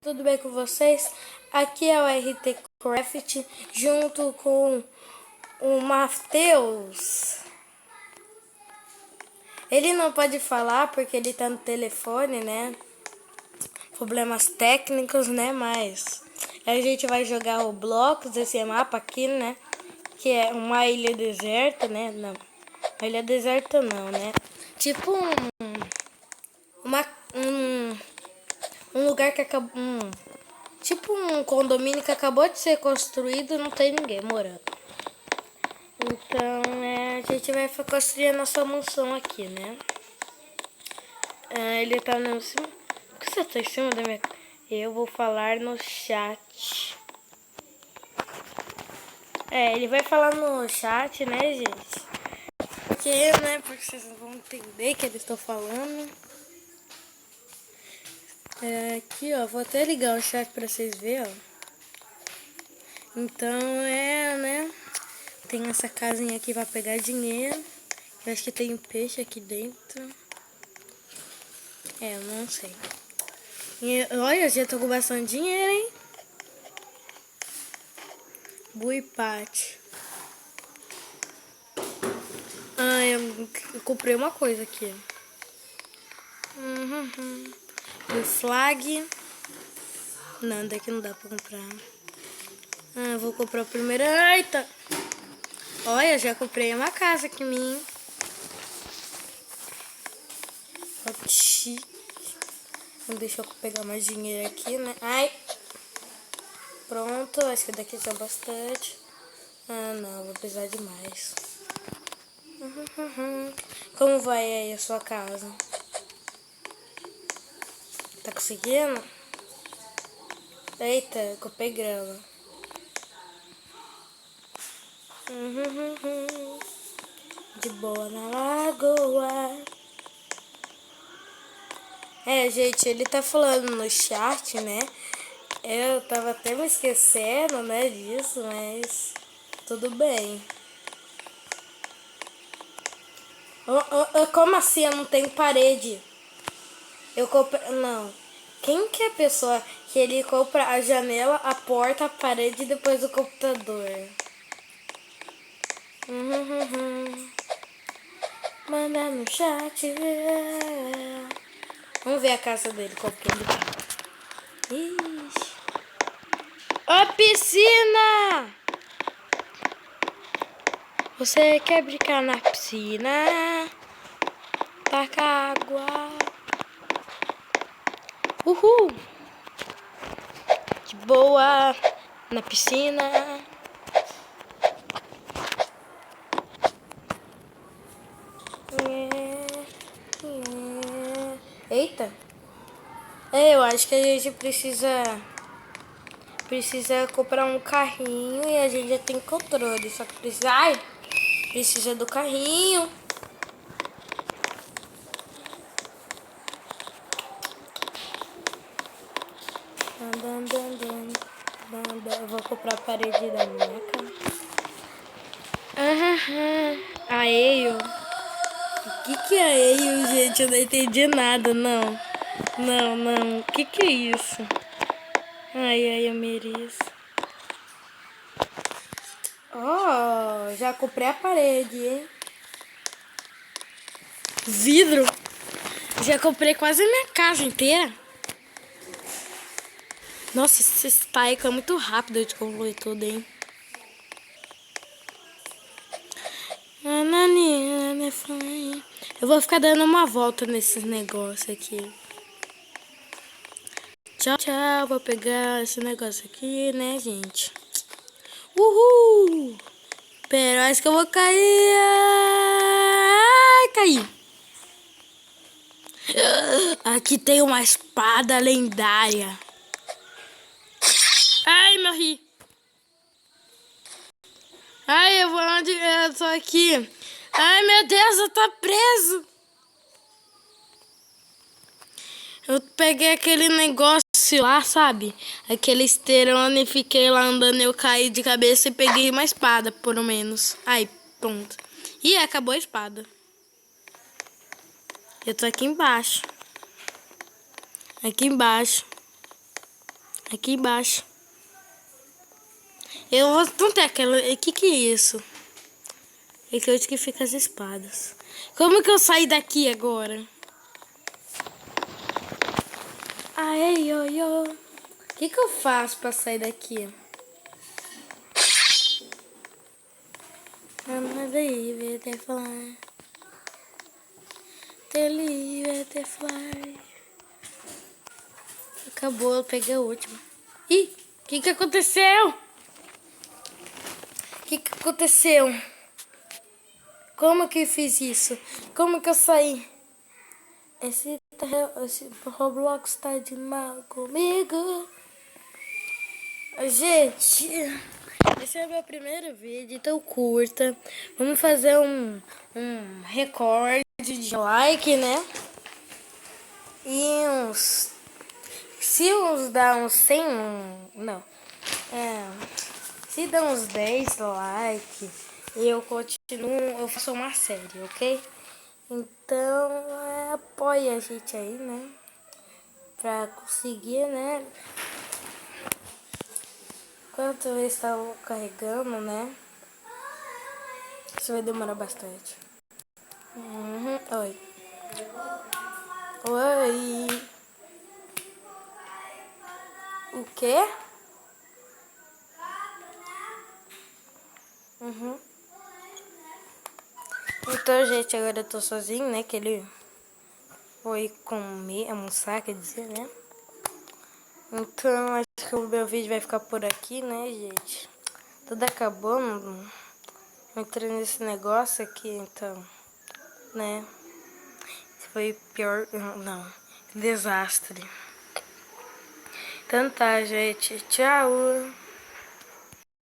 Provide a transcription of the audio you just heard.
Tudo bem com vocês? Aqui é o RT Craft junto com o Matheus. Ele não pode falar porque ele tá no telefone, né? Problemas técnicos, né? Mas a gente vai jogar Roblox, esse mapa aqui, né? Que é uma ilha deserta, né? Não, uma ilha deserta não, né? Tipo um lugar que acabou... Tipo um condomínio que acabou de ser construído e não tem ninguém morando. Então, a gente vai construir a nossa mansão aqui, né? Ele tá no cima... Por que você tá em cima da minha... Eu vou falar no chat. Ele vai falar no chat, né, gente? Porque, né, porque vocês não vão entender o que eles estão falando. Aqui, ó, vou até ligar o chat pra vocês verem, ó. Então, né? Tem essa casinha aqui pra pegar dinheiro. Eu acho que tem um peixe aqui dentro. Eu não sei. E, olha, já tô com bastante dinheiro, hein? Buipate. Eu comprei uma coisa aqui. O flag. Não, daqui não dá pra comprar. Eu vou comprar o primeiro. Eita! Olha, já comprei uma casa aqui minha. Deixa eu pegar mais dinheiro aqui, né? Ai! Pronto, acho que daqui já é bastante. Não, vou precisar de mais. Como vai aí a sua casa? Tá conseguindo? Eita, comprei grama. De boa na lagoa. Gente, ele tá falando no chat, né? Eu tava até me esquecendo, né, disso, mas tudo bem. Como assim eu não tenho parede? Eu comprei... Não. Quem que é a pessoa que ele compra a janela, a porta, a parede e depois o computador? Manda no chat. Vamos ver a casa dele, qual que ele tem. Ixi. Ô, piscina! Você quer brincar na piscina? Taca água. Uhul! De boa na piscina. Eita! Eu acho que a gente precisa comprar um carrinho e a gente já tem controle. Só que precisa do carrinho. Eu vou comprar a parede da minha casa. Aeio. O que é aeio, gente? Eu não entendi nada, não. Não. O que é isso? Ai, eu mereço. Já comprei a parede, hein? Vidro. Já comprei quase a minha casa inteira. Nossa, esse spike é muito rápido de concluir tudo, hein? Eu vou ficar dando uma volta nesses negócios aqui. Tchau. Vou pegar esse negócio aqui, né, gente? Uhul! Pera, acho que eu vou cair. Ai, caí. Aqui tem uma espada lendária. Ai, morri. Ai, eu vou onde? Eu tô aqui. Ai, meu Deus, eu tô preso. Eu peguei aquele negócio lá, sabe? Aquele esteirone e fiquei lá andando. Eu caí de cabeça e peguei uma espada, pelo menos. Ai, pronto. Ih, acabou a espada. Eu tô aqui embaixo. Aqui embaixo. Aqui embaixo. Eu vou... Não tem aquela... Que é isso? Esse é onde que fica as espadas. Como que eu saio daqui agora? Ai, oi. O que eu faço pra sair daqui? I'm living the fly. The live the fly. Acabou, eu peguei a última. Ih, o que aconteceu? O que aconteceu? Como que eu fiz isso? Como que eu saí? Esse Roblox tá de mal comigo. Gente, esse é o meu primeiro vídeo, então curta. Vamos fazer um recorde de like, né? E uns... Se uns dá uns 100... Não. Se dá uns 10 likes, eu continuo... Eu faço uma série, ok? Então, apoia a gente aí, né? Pra conseguir, né? Enquanto eu estava carregando, né? Isso vai demorar bastante. Oi. Oi. O quê? Então, gente, agora eu tô sozinho, né? Que ele foi comer, almoçar, quer dizer, né? Então, acho que o meu vídeo vai ficar por aqui, né, gente? Tudo acabou, não entrei nesse negócio aqui, então, né? Foi pior, não, desastre. Então tá, gente, tchau!